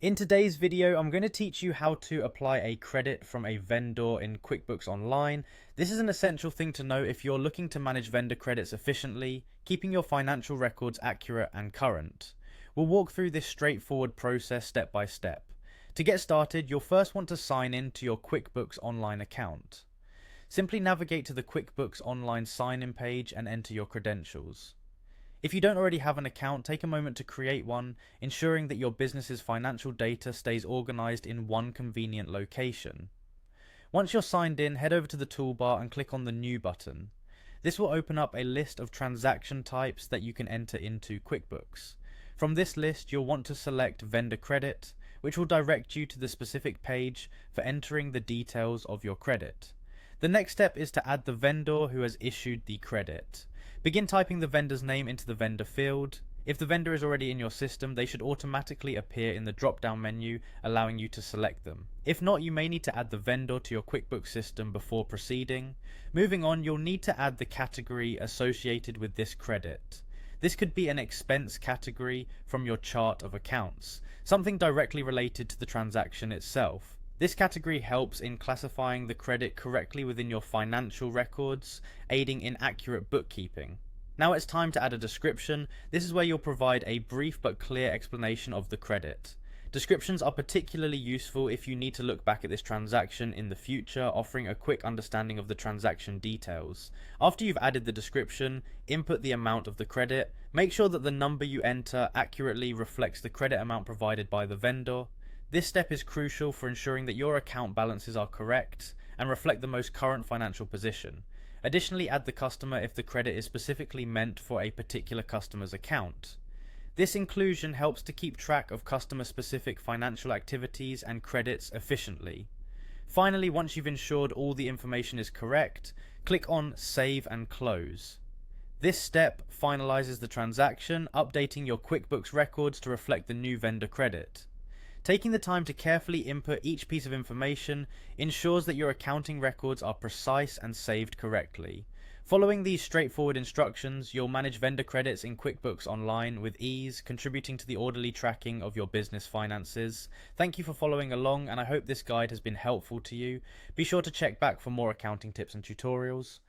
In today's video, I'm going to teach you how to apply a credit from a vendor in QuickBooks Online. This is an essential thing to know if you're looking to manage vendor credits efficiently, keeping your financial records accurate and current. We'll walk through this straightforward process step by step. To get started, you'll first want to sign in to your QuickBooks Online account. Simply navigate to the QuickBooks Online sign-in page and enter your credentials. If you don't already have an account, take a moment to create one, ensuring that your business's financial data stays organized in one convenient location. Once you're signed in, head over to the toolbar and click on the New button. This will open up a list of transaction types that you can enter into QuickBooks. From this list, you'll want to select Vendor Credit, which will direct you to the specific page for entering the details of your credit. The next step is to add the vendor who has issued the credit. Begin typing the vendor's name into the vendor field. If the vendor is already in your system, they should automatically appear in the drop-down menu, allowing you to select them. If not, you may need to add the vendor to your QuickBooks system before proceeding. Moving on, you'll need to add the category associated with this credit. This could be an expense category from your chart of accounts, something directly related to the transaction itself. This category helps in classifying the credit correctly within your financial records, aiding in accurate bookkeeping. Now it's time to add a description. This is where you'll provide a brief but clear explanation of the credit. Descriptions are particularly useful if you need to look back at this transaction in the future, offering a quick understanding of the transaction details. After you've added the description, input the amount of the credit. Make sure that the number you enter accurately reflects the credit amount provided by the vendor. This step is crucial for ensuring that your account balances are correct and reflect the most current financial position. Additionally, add the customer if the credit is specifically meant for a particular customer's account. This inclusion helps to keep track of customer-specific financial activities and credits efficiently. Finally, once you've ensured all the information is correct, click on Save and Close. This step finalizes the transaction, updating your QuickBooks records to reflect the new vendor credit. Taking the time to carefully input each piece of information ensures that your accounting records are precise and saved correctly. Following these straightforward instructions, you'll manage vendor credits in QuickBooks Online with ease, contributing to the orderly tracking of your business finances. Thank you for following along, and I hope this guide has been helpful to you. Be sure to check back for more accounting tips and tutorials.